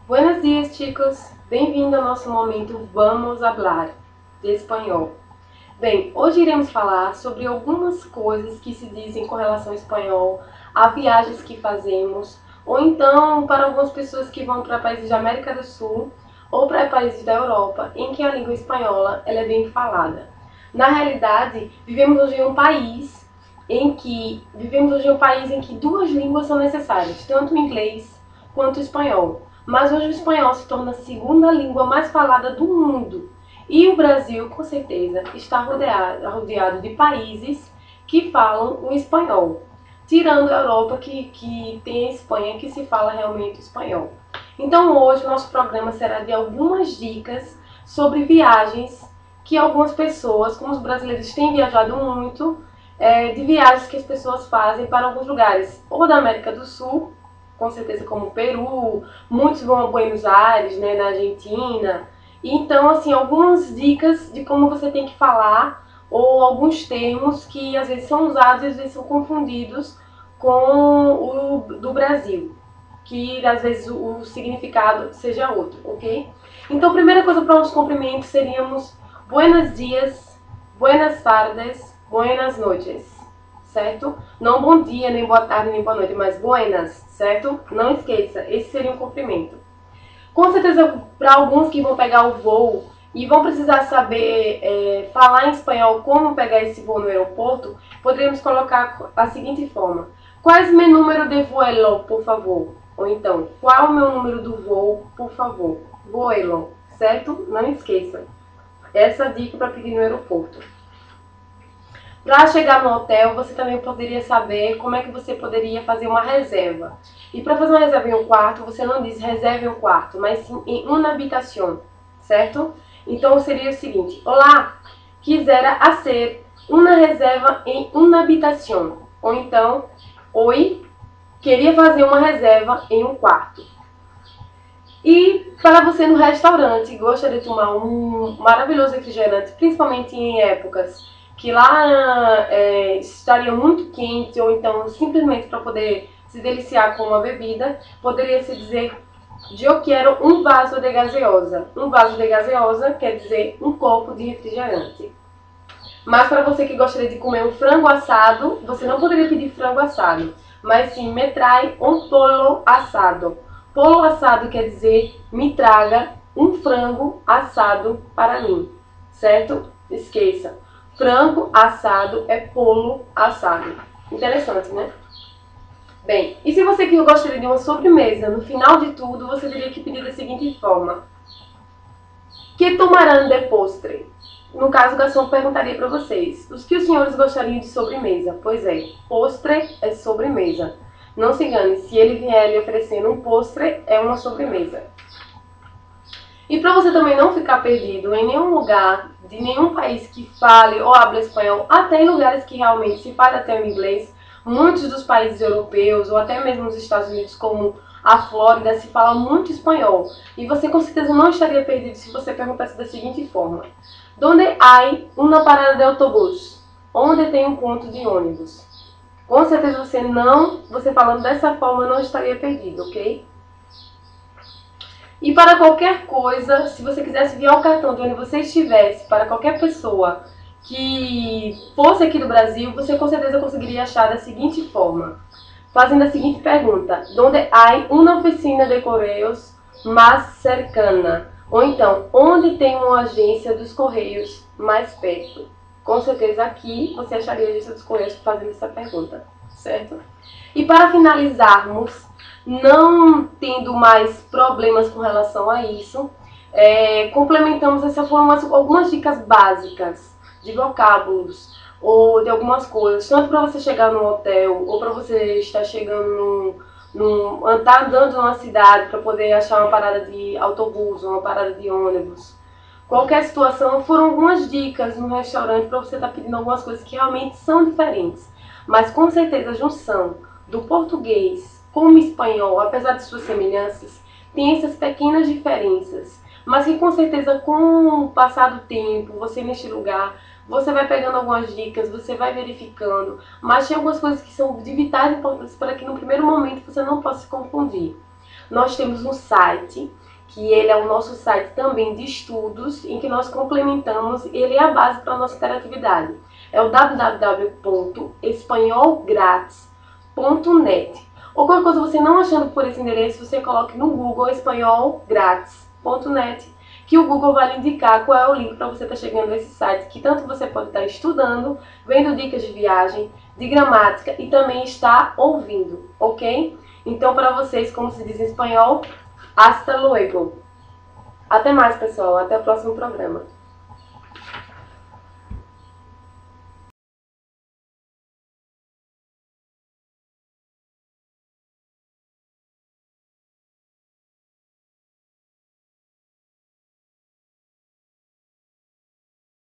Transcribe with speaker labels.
Speaker 1: Buenos dias, chicos! Bem-vindo ao nosso momento Vamos Hablar de Espanhol. Bem, hoje iremos falar sobre algumas coisas que se dizem com relação ao espanhol, a viagens que fazemos, ou então para algumas pessoas que vão para países da América do Sul ou para países da Europa, em que a língua espanhola ela é bem falada. Na realidade, vivemos hoje em um país em que duas línguas são necessárias, tanto o inglês quanto o espanhol. Mas hoje o espanhol se torna a segunda língua mais falada do mundo. E o Brasil, com certeza, está rodeado de países que falam o espanhol. Tirando a Europa, que tem a Espanha, que se fala realmente o espanhol. Então hoje o nosso programa será de algumas dicas sobre viagens que algumas pessoas, como os brasileiros têm viajado muito, de viagens que as pessoas fazem para alguns lugares, ou da América do Sul, com certeza como o Peru, muitos vão a Buenos Aires, né, na Argentina. E então, assim, algumas dicas de como você tem que falar, ou alguns termos que às vezes são usados e às vezes são confundidos com o do Brasil, que às vezes o significado seja outro, ok? Então, a primeira coisa para os cumprimentos seríamos buenos dias, buenas tardes, buenas noches, certo? Não bom dia, nem boa tarde, nem boa noite, mas buenas, certo? Não esqueça, esse seria um cumprimento. Com certeza, para alguns que vão pegar o voo e vão precisar saber falar em espanhol como pegar esse voo no aeroporto, poderíamos colocar a seguinte forma: qual é o meu número de vuelo, por favor? Ou então, qual é o meu número do voo, por favor? Vuelo, certo? Não esqueça. Essa dica para pedir no aeroporto. Para chegar no hotel, você também poderia saber como é que você poderia fazer uma reserva. E para fazer uma reserva em um quarto, você não diz reserve um quarto, mas sim em uma habitação, certo? Então seria o seguinte: olá, quisera hacer uma reserva em uma habitação. Ou então, oi, queria fazer uma reserva em um quarto. E para você no restaurante, gosta de tomar um maravilhoso refrigerante, principalmente em épocas que lá estaria muito quente, ou então simplesmente para poder se deliciar com uma bebida, poderia se dizer: eu quero um vaso de gaseosa. Um vaso de gaseosa quer dizer um copo de refrigerante. Mas para você que gostaria de comer um frango assado, você não poderia pedir frango assado, mas sim me trai um polo assado. Polo assado quer dizer me traga um frango assado para mim, certo? Esqueça. Frango assado é polo assado. Interessante, né? Bem, e se você que gostaria de uma sobremesa, no final de tudo, você teria que pedir da seguinte forma: que tomarão de postre? No caso, o garçom perguntaria para vocês: os que os senhores gostariam de sobremesa? Pois é, postre é sobremesa. Não se engane, se ele vier lhe oferecendo um postre, é uma sobremesa. E para você também não ficar perdido em nenhum lugar, de nenhum país que fale ou hable espanhol, até em lugares que realmente se fala até o inglês, muitos dos países europeus ou até mesmo nos Estados Unidos, como a Flórida, se fala muito espanhol. E você com certeza não estaria perdido se você perguntasse da seguinte forma: donde hay una parada de autobús? Onde tem um ponto de ônibus? Com certeza você falando dessa forma não estaria perdido, ok? E para qualquer coisa, se você quisesse enviar o cartão de onde você estivesse para qualquer pessoa que fosse aqui do Brasil, você com certeza conseguiria achar da seguinte forma, fazendo a seguinte pergunta: donde hay una oficina de correios mais cercana? Ou então, onde tem uma agência dos correios mais perto? Com certeza aqui você acharia a agência dos correios fazendo essa pergunta, certo? E para finalizarmos, não tendo mais problemas com relação a isso, complementamos essa forma algumas dicas básicas de vocábulos ou de algumas coisas, tanto para você chegar no hotel ou para você estar chegando tá andando numa cidade para poder achar uma parada de autobus ou uma parada de ônibus. Qualquer situação, foram algumas dicas no restaurante para você estar pedindo algumas coisas que realmente são diferentes. Mas com certeza a junção do português com o espanhol, apesar de suas semelhanças, tem essas pequenas diferenças. Mas que com certeza com o passar do tempo, você neste lugar, você vai pegando algumas dicas, você vai verificando, mas tem algumas coisas que são de vitais importância para que no primeiro momento você não possa se confundir. nós temos um site, que ele é o nosso site também de estudos, em que nós complementamos, ele é a base para a nossa interatividade. É o www.espanholgrátis.net. Ou qualquer coisa você não achando por esse endereço, você coloque no Google espanholgrátis.net, que o Google vai lhe indicar qual é o link para você estar chegando nesse site, que tanto você pode estar estudando, vendo dicas de viagem, de gramática e também está ouvindo, ok? Então, para vocês, como se diz em espanhol, hasta luego. Até mais, pessoal. Até o próximo programa.